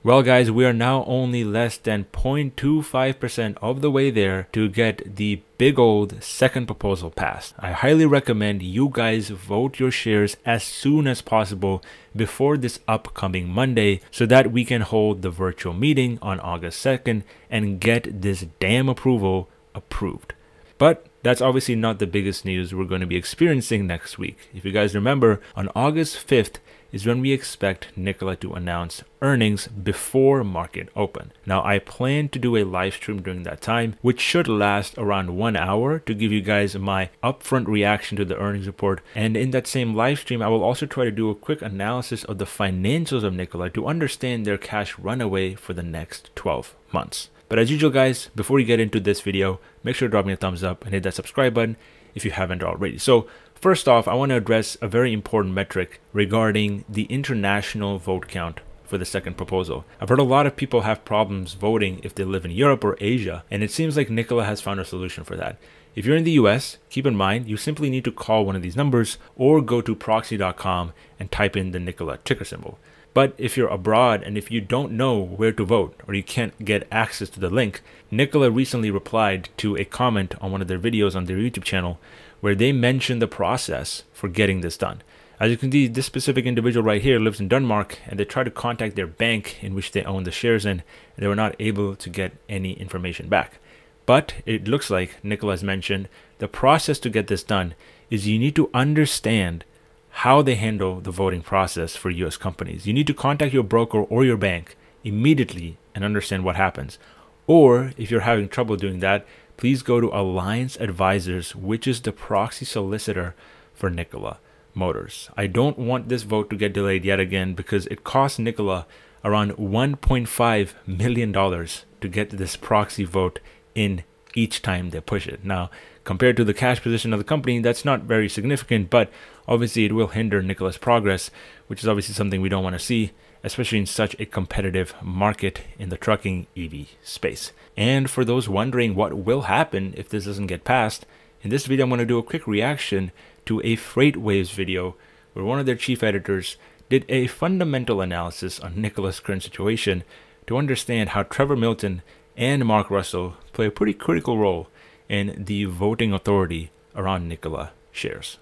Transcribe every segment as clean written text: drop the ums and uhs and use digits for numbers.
Well, guys, we are now only less than 0.25% of the way there to get the big old second proposal passed. I highly recommend you guys vote your shares as soon as possible before this upcoming Monday so that we can hold the virtual meeting on August 2nd and get this damn approval approved. But that's obviously not the biggest news we're going to be experiencing next week. If you guys remember, on August 5th is when we expect Nikola to announce earnings before market open. Now, I plan to do a live stream during that time, which should last around 1 hour to give you guys my upfront reaction to the earnings report. And in that same live stream, I will also try to do a quick analysis of the financials of Nikola to understand their cash runaway for the next 12 months. But as usual, guys, before we get into this video, make sure to drop me a thumbs up and hit that subscribe button if you haven't already. So first off, I want to address a very important metric regarding the international vote count for the second proposal. I've heard a lot of people have problems voting if they live in Europe or Asia, and it seems like Nikola has found a solution for that. If you're in the US, keep in mind, you simply need to call one of these numbers or go to proxy.com and type in the Nikola ticker symbol. But if you're abroad and if you don't know where to vote or you can't get access to the link, Nikola recently replied to a comment on one of their videos on their YouTube channel where they mentioned the process for getting this done. As you can see, this specific individual right here lives in Denmark, and they tried to contact their bank in which they own the shares in, and they were not able to get any information back. But it looks like Nikola has mentioned the process to get this done is you need to understand how they handle the voting process for US companies. You need to contact your broker or your bank immediately and understand what happens. Or if you're having trouble doing that, please go to Alliance Advisors, which is the proxy solicitor for Nikola Motors. I don't want this vote to get delayed yet again because it cost Nikola around $1.5 million to get this proxy vote in each time they push it. Now, compared to the cash position of the company, that's not very significant, but obviously it will hinder Nikola's progress, which is obviously something we don't want to see, especially in such a competitive market in the trucking EV space. And for those wondering what will happen if this doesn't get passed, in this video I'm going to do a quick reaction to a FreightWaves video where one of their chief editors did a fundamental analysis on Nikola's current situation to understand how Trevor Milton and Mark Russell play a pretty critical role in the voting authority around Nikola shares.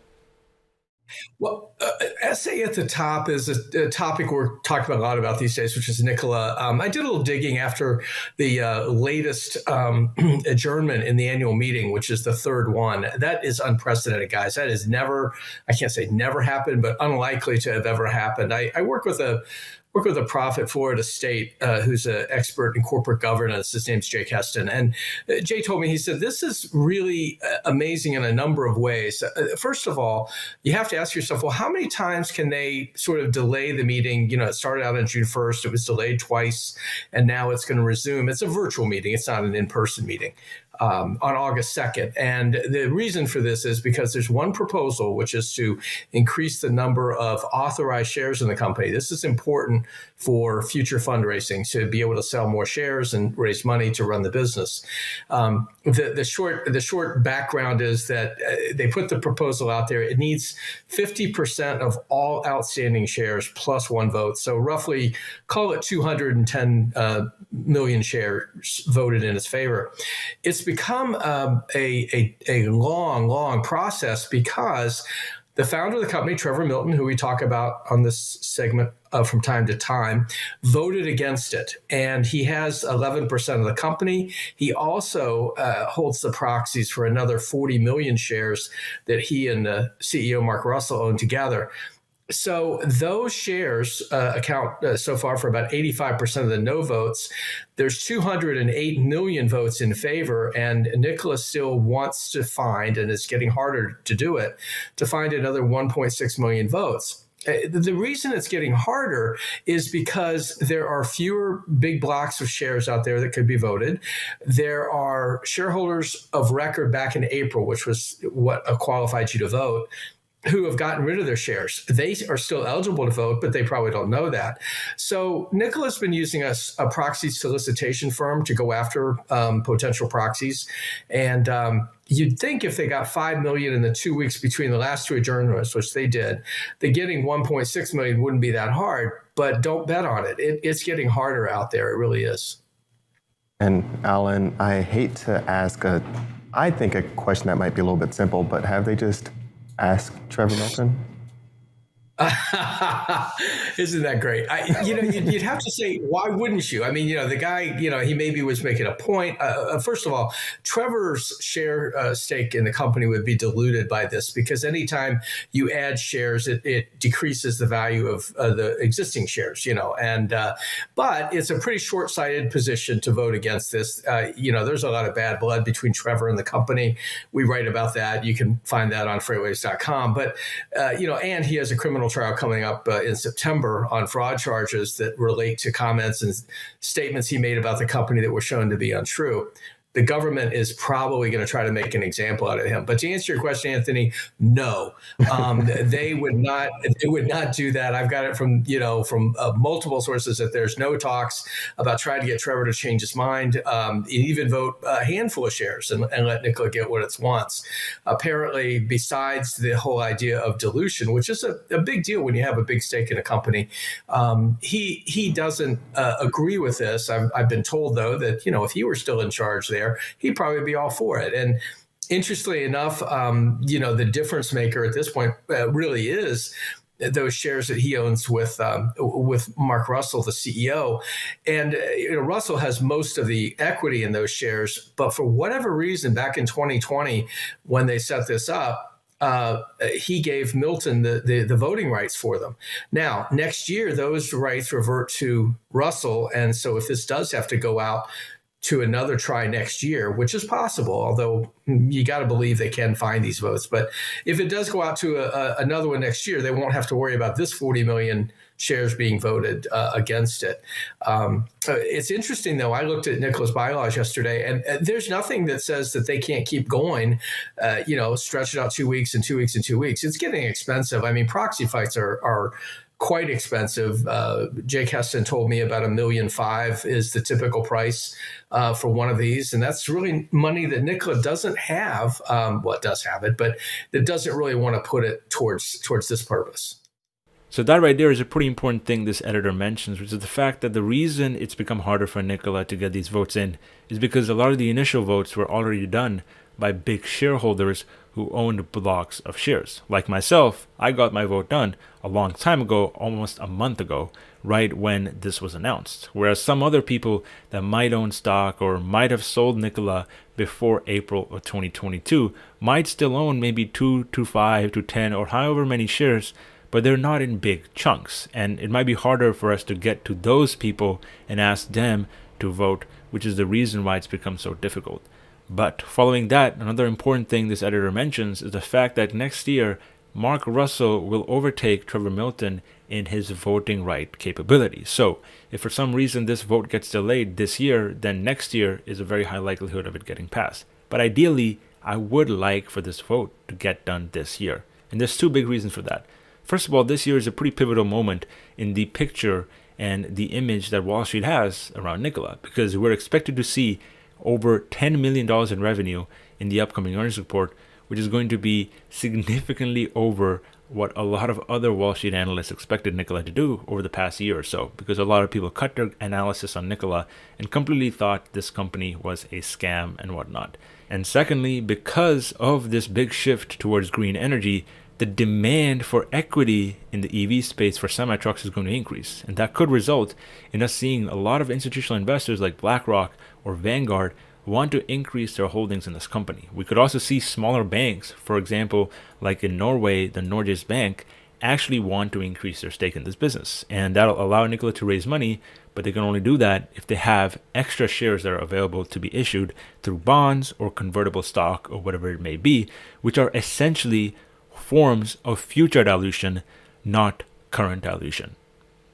Well, SA at the top is a topic we're talking about a lot about these days, which is Nikola. I did a little digging after the latest adjournment in the annual meeting, which is the third one. That is unprecedented, guys. That has never, I can't say never happened, but unlikely to have ever happened. I work with a prof at Florida State who's an expert in corporate governance. His name's Jake Heston. And Jay told me, he said, this is really amazing in a number of ways. First of all, you have to ask yourself, well, how many times can they sort of delay the meeting? You know, it started out on June 1st. It was delayed twice, and now it's going to resume. It's a virtual meeting. It's not an in-person meeting. On August 2nd. And the reason for this is because there's one proposal, which is to increase the number of authorized shares in the company. This is important for future fundraising, to be able to sell more shares and raise money to run the business. The short background is that they put the proposal out there. It needs 50% of all outstanding shares plus one vote. So roughly, call it 210 million shares voted in its favor. It's become a long process because the founder of the company, Trevor Milton, who we talk about on this segment from time to time, voted against it. And he has 11% of the company. He also holds the proxies for another 40 million shares that he and the CEO, Mark Russell, own together. So those shares account so far for about 85% of the no votes. There's 208 million votes in favor, and Nikola still wants to find, and it's getting harder to do it, to find another 1.6 million votes. The reason it's getting harder is because there are fewer big blocks of shares out there that could be voted. There are shareholders of record back in April, which was what qualified you to vote, who have gotten rid of their shares. They are still eligible to vote, but they probably don't know that. So Nikola's been using a proxy solicitation firm to go after potential proxies. And you'd think if they got 5 million in the 2 weeks between the last two adjournments, which they did, that getting 1.6 million wouldn't be that hard. but don't bet on it. It's getting harder out there. It really is. And Alan, I hate to ask I think a question that might be a little bit simple, but have they just asked Trevor Milton? Isn't that great? You'd have to say, why wouldn't you? I mean, the guy, he maybe was making a point. First of all, Trevor's share stake in the company would be diluted by this, because anytime you add shares, it decreases the value of the existing shares, but it's a pretty short-sighted position to vote against this. There's a lot of bad blood between Trevor and the company. We write about that. You can find that on freightwaves.com. But, and he has a criminal trial coming up in September on fraud charges that relate to comments and statements he made about the company that were shown to be untrue. The government is probably going to try to make an example out of him. But to answer your question, Anthony, no, they would not. They would not do that. I've got it from multiple sources that there's no talks about trying to get Trevor to change his mind, and even vote a handful of shares and let Nikola get what it wants. Apparently, besides the whole idea of dilution, which is a big deal when you have a big stake in a company, he doesn't agree with this. I've been told, though, that if he were still in charge there, he'd probably be all for it. And interestingly enough, the difference maker at this point really is those shares that he owns with Mark Russell, the CEO. And Russell has most of the equity in those shares, but for whatever reason, back in 2020, when they set this up, he gave Milton the voting rights for them. Now, next year, those rights revert to Russell. And so if this does have to go out to another try next year, which is possible, although you got to believe they can find these votes. But if it does go out to another one next year, they won't have to worry about this 40 million shares being voted against it. It's interesting, though. I looked at Nikola's bylaws yesterday, and there's nothing that says that they can't keep going, stretch it out 2 weeks and 2 weeks and 2 weeks. It's getting expensive. I mean, proxy fights are quite expensive. Jake Heston told me about $1.5 million is the typical price for one of these. And that's really money that Nikola doesn't have. It does have it, but that doesn't really want to put it towards this purpose. So that right there is a pretty important thing this editor mentions, which is the fact that the reason it's become harder for Nikola to get these votes in is because a lot of the initial votes were already done by big shareholders who owned blocks of shares. Like myself, I got my vote done a long time ago, almost a month ago, right when this was announced. Whereas some other people that might own stock or might have sold Nikola before April of 2022 might still own maybe 2 to 5 to 10 or however many shares, but they're not in big chunks. And it might be harder for us to get to those people and ask them to vote, which is the reason why it's become so difficult. But following that, another important thing this editor mentions is the fact that next year, Mark Russell will overtake Trevor Milton in his voting right capability. So if for some reason this vote gets delayed this year, then next year is a very high likelihood of it getting passed. But ideally, I would like for this vote to get done this year. And there's two big reasons for that. First of all, this year is a pretty pivotal moment in the picture and the image that Wall Street has around Nikola, because we're expected to see over $10 million in revenue in the upcoming earnings report, which is going to be significantly over what a lot of other Wall Street analysts expected Nikola to do over the past year or so, because a lot of people cut their analysis on Nikola and completely thought this company was a scam and whatnot. And secondly, because of this big shift towards green energy, the demand for equity in the EV space for semi-trucks is going to increase. And that could result in us seeing a lot of institutional investors like BlackRock or Vanguard want to increase their holdings in this company. We could also see smaller banks, for example, like in Norway, the Norges Bank, actually want to increase their stake in this business. And that'll allow Nikola to raise money, but they can only do that if they have extra shares that are available to be issued through bonds or convertible stock or whatever it may be, which are essentially forms of future dilution, not current dilution.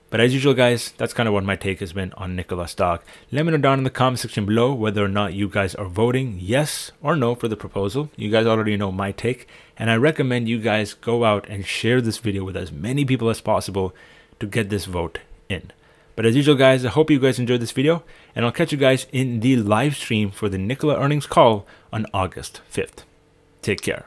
But as usual, guys, that's kind of what my take has been on Nikola stock. Let me know down in the comment section below whether or not you guys are voting yes or no for the proposal. You guys already know my take, and I recommend you guys go out and share this video with as many people as possible to get this vote in. But as usual, guys, I hope you guys enjoyed this video, and I'll catch you guys in the live stream for the Nikola earnings call on August 5th. Take care.